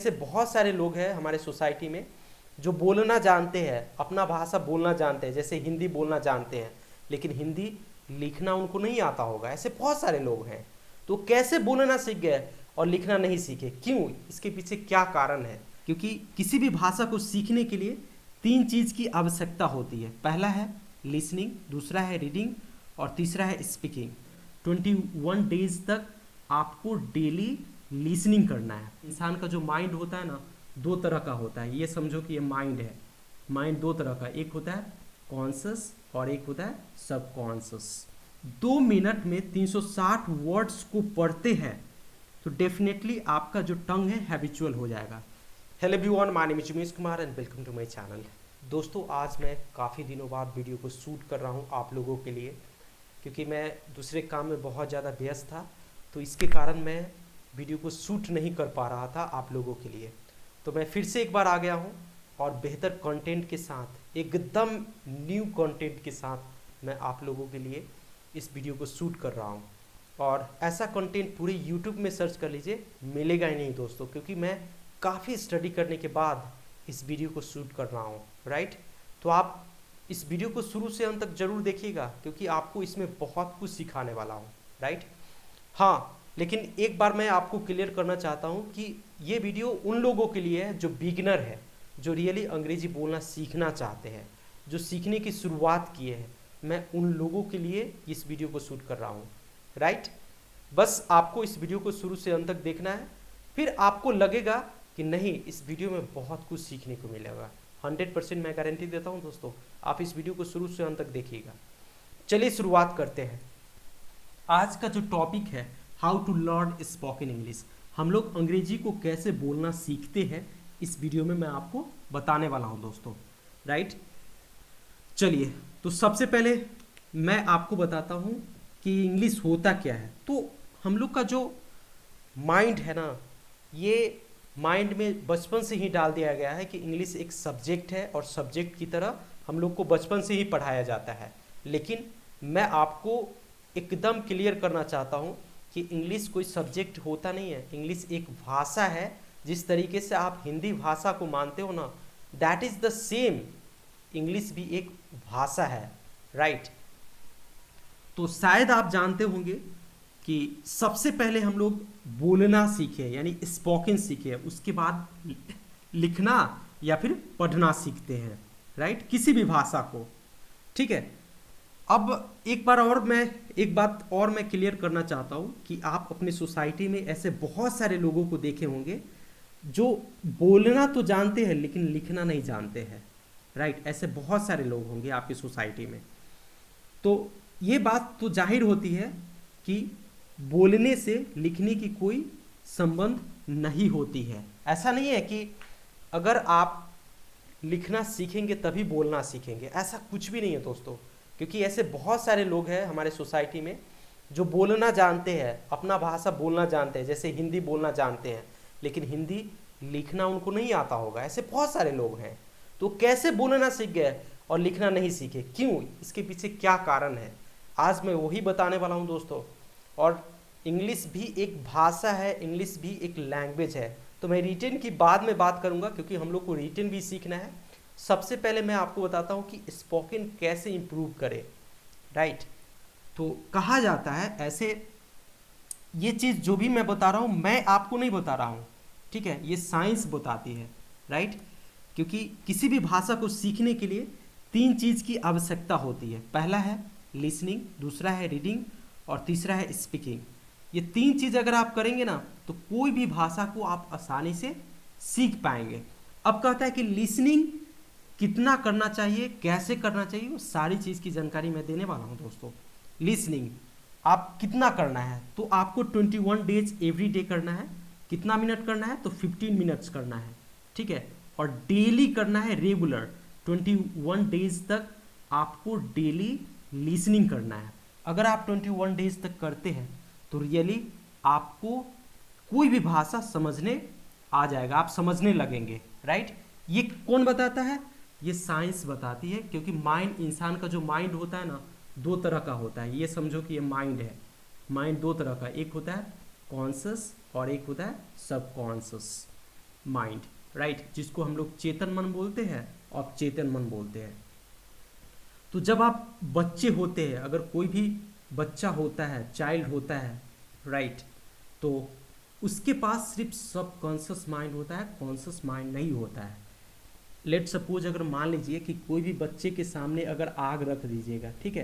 ऐसे बहुत सारे लोग हैं हमारे सोसाइटी में जो बोलना जानते हैं, अपना भाषा बोलना जानते हैं, जैसे हिंदी बोलना जानते हैं, लेकिन हिंदी लिखना उनको नहीं आता होगा। ऐसे बहुत सारे लोग हैं। तो कैसे बोलना सीख गए और लिखना नहीं सीखे, क्यों? इसके पीछे क्या कारण है? क्योंकि किसी भी भाषा को सीखने के लिए 3 चीज़ की आवश्यकता होती है। पहला है लिसनिंग, दूसरा है रीडिंग और तीसरा है स्पीकिंग। 21 डेज तक आपको डेली लिसनिंग करना है। इंसान का जो माइंड होता है ना, 2 तरह का होता है। ये समझो कि ये माइंड है। माइंड 2 तरह का, एक होता है कॉन्शियस और एक होता है सबकॉन्शियस। 2 मिनट में 360 वर्ड्स को पढ़ते हैं तो डेफिनेटली आपका जो टंग है हैबिचुअल हो जाएगा। Hello everyone, my name is Umesh Kumar and welcome to my channel. दोस्तों, आज मैं काफ़ी दिनों बाद वीडियो को शूट कर रहा हूँ आप लोगों के लिए, क्योंकि मैं दूसरे काम में बहुत ज़्यादा व्यस्त था, तो इसके कारण मैं वीडियो को शूट नहीं कर पा रहा था आप लोगों के लिए। तो मैं फिर से एक बार आ गया हूँ और बेहतर कंटेंट के साथ, एकदम न्यू कंटेंट के साथ मैं आप लोगों के लिए इस वीडियो को शूट कर रहा हूँ। और ऐसा कंटेंट पूरे यूट्यूब में सर्च कर लीजिए, मिलेगा ही नहीं दोस्तों, क्योंकि मैं काफ़ी स्टडी करने के बाद इस वीडियो को शूट कर रहा हूँ, राइट। तो आप इस वीडियो को शुरू से अंत तक जरूर देखिएगा, क्योंकि आपको इसमें बहुत कुछ सिखाने वाला हूँ, राइट। हाँ, लेकिन एक बार मैं आपको क्लियर करना चाहता हूँ कि ये वीडियो उन लोगों के लिए है जो बिगिनर है, जो रियली अंग्रेजी बोलना सीखना चाहते हैं, जो सीखने की शुरुआत किए हैं। मैं उन लोगों के लिए इस वीडियो को शूट कर रहा हूँ, राइट। बस आपको इस वीडियो को शुरू से अंत तक देखना है, फिर आपको लगेगा कि नहीं, इस वीडियो में बहुत कुछ सीखने को मिलेगा। 100% मैं गारंटी देता हूँ दोस्तों, आप इस वीडियो को शुरू से अंत तक देखिएगा। चलिए शुरुआत करते हैं। आज का जो टॉपिक है, how to learn spoken English. हम लोग अंग्रेजी को कैसे बोलना सीखते हैं, इस वीडियो में मैं आपको बताने वाला हूँ दोस्तों, राइट। चलिए, तो सबसे पहले मैं आपको बताता हूँ कि इंग्लिश होता क्या है। तो हम लोग का जो माइंड है ना, ये माइंड में बचपन से ही डाल दिया गया है कि इंग्लिश एक सब्जेक्ट है और सब्जेक्ट की तरह हम लोग को बचपन से ही पढ़ाया जाता है। लेकिन मैं आपको एकदम क्लियर करना चाहता हूँ कि इंग्लिश कोई सब्जेक्ट होता नहीं है। इंग्लिश एक भाषा है। जिस तरीके से आप हिंदी भाषा को मानते हो ना, that is the same, English भी एक भाषा है, राइट। तो शायद आप जानते होंगे कि सबसे पहले हम लोग बोलना सीखे, यानी स्पोकन सीखे, उसके बाद लिखना या फिर पढ़ना सीखते हैं, राइट, किसी भी भाषा को, ठीक है। अब एक बात और मैं क्लियर करना चाहता हूँ कि आप अपनी सोसाइटी में ऐसे बहुत सारे लोगों को देखे होंगे जो बोलना तो जानते हैं लेकिन लिखना नहीं जानते हैं, राइट। ऐसे बहुत सारे लोग होंगे आपकी सोसाइटी में। तो ये बात तो जाहिर होती है कि बोलने से लिखने की कोई संबंध नहीं होती है। ऐसा नहीं है कि अगर आप लिखना सीखेंगे तभी बोलना सीखेंगे, ऐसा कुछ भी नहीं है दोस्तों। क्योंकि ऐसे बहुत सारे लोग हैं हमारे सोसाइटी में जो बोलना जानते हैं, अपना भाषा बोलना जानते हैं, जैसे हिंदी बोलना जानते हैं, लेकिन हिंदी लिखना उनको नहीं आता होगा। ऐसे बहुत सारे लोग हैं। तो कैसे बोलना सीख गए और लिखना नहीं सीखे, क्यों? इसके पीछे क्या कारण है, आज मैं वही बताने वाला हूँ दोस्तों। और इंग्लिश भी एक भाषा है, इंग्लिश भी एक लैंग्वेज है। तो मैं रिटन की बाद में बात करूँगा, क्योंकि हम लोग को रिटन भी सीखना है। सबसे पहले मैं आपको बताता हूँ कि स्पोकन कैसे इम्प्रूव करें, राइट। तो कहा जाता है ऐसे, ये चीज़ जो भी मैं बता रहा हूँ मैं आपको नहीं बता रहा हूँ, ठीक है, ये साइंस बताती है, राइट। क्योंकि किसी भी भाषा को सीखने के लिए 3 चीज़ की आवश्यकता होती है। पहला है लिसनिंग, दूसरा है रीडिंग और तीसरा है स्पीकिंग। ये 3 चीज़ अगर आप करेंगे ना, तो कोई भी भाषा को आप आसानी से सीख पाएंगे। अब कहता है कि लिसनिंग कितना करना चाहिए, कैसे करना चाहिए, वो सारी चीज़ की जानकारी मैं देने वाला हूँ दोस्तों। लिसनिंग आप कितना करना है, तो आपको 21 डेज एवरी डे करना है। कितना मिनट करना है, तो 15 मिनट्स करना है, ठीक है। और डेली करना है, रेगुलर 21 डेज तक आपको डेली लिसनिंग करना है। अगर आप 21 डेज तक करते हैं तो रियली आपको कोई भी भाषा समझने आ जाएगा, आप समझने लगेंगे, राइट। ये कौन बताता है? ये साइंस बताती है। क्योंकि माइंड, इंसान का जो माइंड होता है ना, 2 तरह का होता है। ये समझो कि ये माइंड है। माइंड 2 तरह का, एक होता है कॉन्शियस और एक होता है सबकॉन्शियस। माइंड, राइट, जिसको हम लोग चेतन मन बोलते हैं और चेतन मन बोलते हैं। तो जब आप बच्चे होते हैं, अगर कोई भी बच्चा होता है, चाइल्ड होता है, राइट, तो उसके पास सिर्फ सब कॉन्शियस माइंड होता है, कॉन्शियस माइंड नहीं होता है। लेट सपोज अगर मान लीजिए कि कोई भी बच्चे के सामने अगर आग रख दीजिएगा, ठीक है,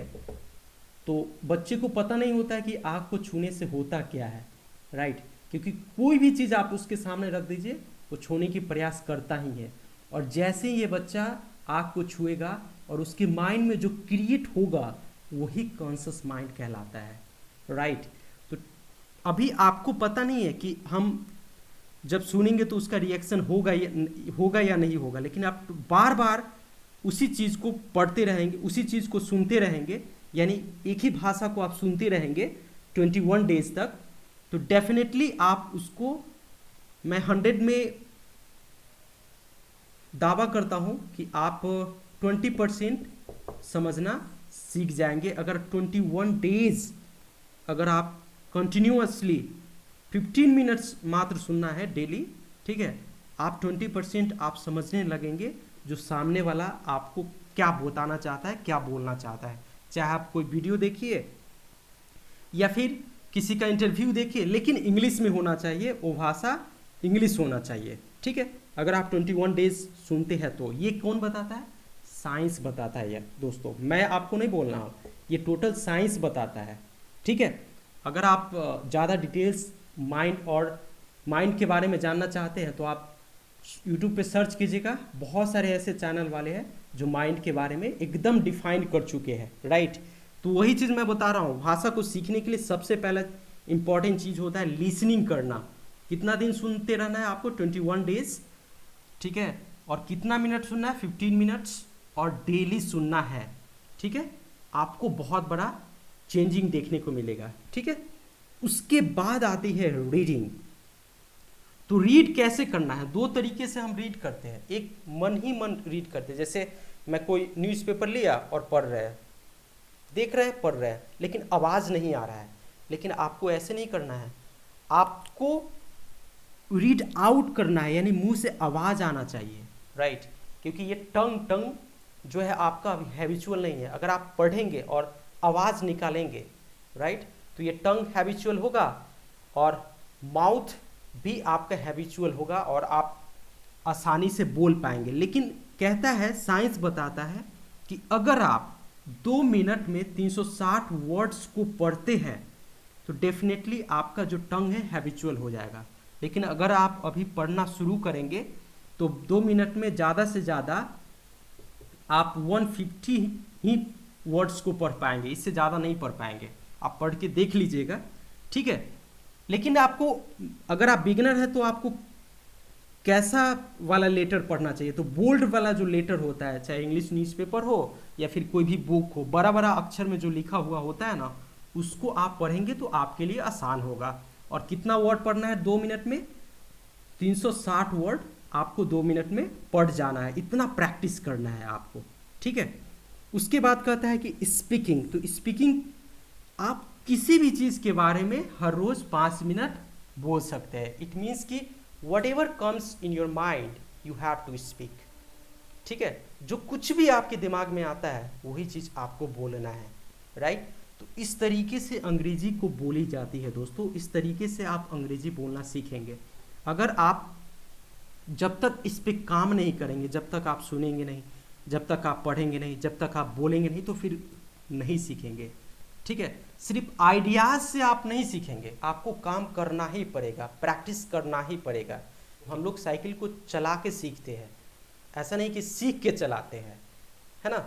तो बच्चे को पता नहीं होता है कि आग को छूने से होता क्या है, राइट, क्योंकि कोई भी चीज़ आप उसके सामने रख दीजिए वो छूने की प्रयास करता ही है। और जैसे ही ये बच्चा आग को छुएगा और उसके माइंड में जो क्रिएट होगा वही कॉन्शियस माइंड कहलाता है, राइट। तो अभी आपको पता नहीं है कि हम जब सुनेंगे तो उसका रिएक्शन होगा या नहीं होगा, लेकिन आप बार बार उसी चीज़ को पढ़ते रहेंगे, उसी चीज़ को सुनते रहेंगे, यानी एक ही भाषा को आप सुनते रहेंगे 21 डेज तक, तो डेफिनेटली आप उसको, मैं 100 में दावा करता हूं कि आप 20% समझना सीख जाएंगे। अगर 21 डेज अगर आप कंटिन्यूअसली 15 मिनट्स मात्र सुनना है डेली, ठीक है, आप 20% आप समझने लगेंगे जो सामने वाला आपको क्या बताना चाहता है, क्या बोलना चाहता है। चाहे आप कोई वीडियो देखिए या फिर किसी का इंटरव्यू देखिए, लेकिन इंग्लिश में होना चाहिए, वो भाषा इंग्लिश होना चाहिए, ठीक है। अगर आप 21 डेज सुनते हैं तो ये कौन बताता है? साइंस बताता है यार दोस्तों, मैं आपको नहीं बोल रहा हूँ, ये टोटल साइंस बताता है, ठीक है। अगर आप ज़्यादा डिटेल्स माइंड के बारे में जानना चाहते हैं तो आप यूट्यूब पे सर्च कीजिएगा, बहुत सारे ऐसे चैनल वाले हैं जो माइंड के बारे में एकदम डिफाइन कर चुके हैं, राइट। तो वही चीज़ मैं बता रहा हूँ, भाषा को सीखने के लिए सबसे पहले इंपॉर्टेंट चीज़ होता है लिसनिंग करना। कितना दिन सुनते रहना है आपको? 21 डेज, ठीक है। और कितना मिनट सुनना है? 15 मिनट्स, और डेली सुनना है, ठीक है। आपको बहुत बड़ा चेंजिंग देखने को मिलेगा, ठीक है। उसके बाद आती है रीडिंग। तो रीड कैसे करना है? दो तरीके से हम रीड करते हैं। एक मन ही मन रीड करते हैं, जैसे मैं कोई न्यूज़पेपर लिया और पढ़ रहे हैं, देख रहे हैं, पढ़ रहे हैं, लेकिन आवाज़ नहीं आ रहा है। लेकिन आपको ऐसे नहीं करना है, आपको रीड आउट करना है, यानी मुंह से आवाज़ आना चाहिए, राइट। क्योंकि ये टंग जो है आपका हैबिचुअल नहीं है। अगर आप पढ़ेंगे और आवाज़ निकालेंगे, राइट, तो ये टंग हैबिचुअल होगा और माउथ भी आपका हैबिचुअल होगा और आप आसानी से बोल पाएंगे। लेकिन कहता है, साइंस बताता है कि अगर आप 2 मिनट में 360 वर्ड्स को पढ़ते हैं तो डेफिनेटली आपका जो टंग है हैबिचुअल हो जाएगा। लेकिन अगर आप अभी पढ़ना शुरू करेंगे तो 2 मिनट में ज़्यादा से ज़्यादा आप 150 ही वर्ड्स को पढ़ पाएंगे, इससे ज़्यादा नहीं पढ़ पाएंगे। आप पढ़ के देख लीजिएगा, ठीक है। लेकिन आपको, अगर आप बिगिनर है तो आपको कैसा वाला लेटर पढ़ना चाहिए? तो बोल्ड वाला जो लेटर होता है, चाहे इंग्लिश न्यूज़पेपर हो या फिर कोई भी बुक हो, बड़ा बड़ा अक्षर में जो लिखा हुआ होता है ना, उसको आप पढ़ेंगे तो आपके लिए आसान होगा। और कितना वर्ड पढ़ना है 2 मिनट में? 360 वर्ड आपको 2 मिनट में पढ़ जाना है, इतना प्रैक्टिस करना है आपको, ठीक है। उसके बाद कहता है कि स्पीकिंग। तो स्पीकिंग, आप किसी भी चीज़ के बारे में हर रोज़ 5 मिनट बोल सकते हैं। इट मीन्स कि whatever comes in your mind you have to speak, ठीक है। जो कुछ भी आपके दिमाग में आता है वही चीज़ आपको बोलना है, राइट। तो इस तरीके से अंग्रेजी को बोली जाती है दोस्तों, इस तरीके से आप अंग्रेजी बोलना सीखेंगे। अगर आप जब तक इस पे काम नहीं करेंगे, जब तक आप सुनेंगे नहीं, जब तक आप पढ़ेंगे नहीं, जब तक आप बोलेंगे नहीं, तो फिर नहीं सीखेंगे, ठीक है। सिर्फ आइडियाज़ से आप नहीं सीखेंगे, आपको काम करना ही पड़ेगा, प्रैक्टिस करना ही पड़ेगा। हम लोग साइकिल को चला के सीखते हैं, ऐसा नहीं कि सीख के चलाते हैं, है ना।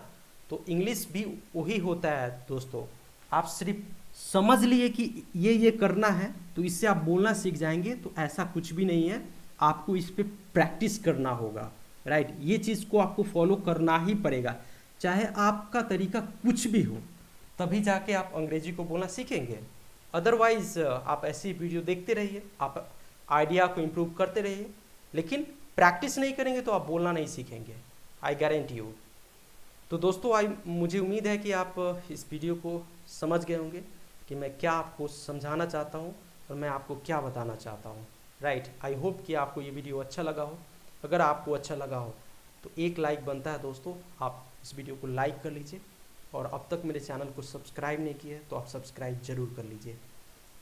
तो इंग्लिश भी वही होता है दोस्तों। आप सिर्फ समझ लिए कि ये करना है तो इससे आप बोलना सीख जाएंगे, तो ऐसा कुछ भी नहीं है। आपको इस पे प्रैक्टिस करना होगा, राइट। ये चीज़ को आपको फॉलो करना ही पड़ेगा, चाहे आपका तरीका कुछ भी हो, तभी जाके आप अंग्रेजी को बोलना सीखेंगे। अदरवाइज आप ऐसी वीडियो देखते रहिए, आप आइडिया को इम्प्रूव करते रहिए, लेकिन प्रैक्टिस नहीं करेंगे तो आप बोलना नहीं सीखेंगे, आई गारंटी यू। तो दोस्तों, मुझे उम्मीद है कि आप इस वीडियो को समझ गए होंगे कि मैं क्या आपको समझाना चाहता हूँ और मैं आपको क्या बताना चाहता हूँ। राइट। आई होप कि आपको ये वीडियो अच्छा लगा हो। अगर आपको अच्छा लगा हो तो एक लाइक बनता है दोस्तों, आप इस वीडियो को लाइक कर लीजिए, और अब तक मेरे चैनल को सब्सक्राइब नहीं किया है तो आप सब्सक्राइब जरूर कर लीजिए।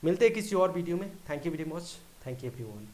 मिलते हैं किसी और वीडियो में। Thank you very much. Thank you everyone.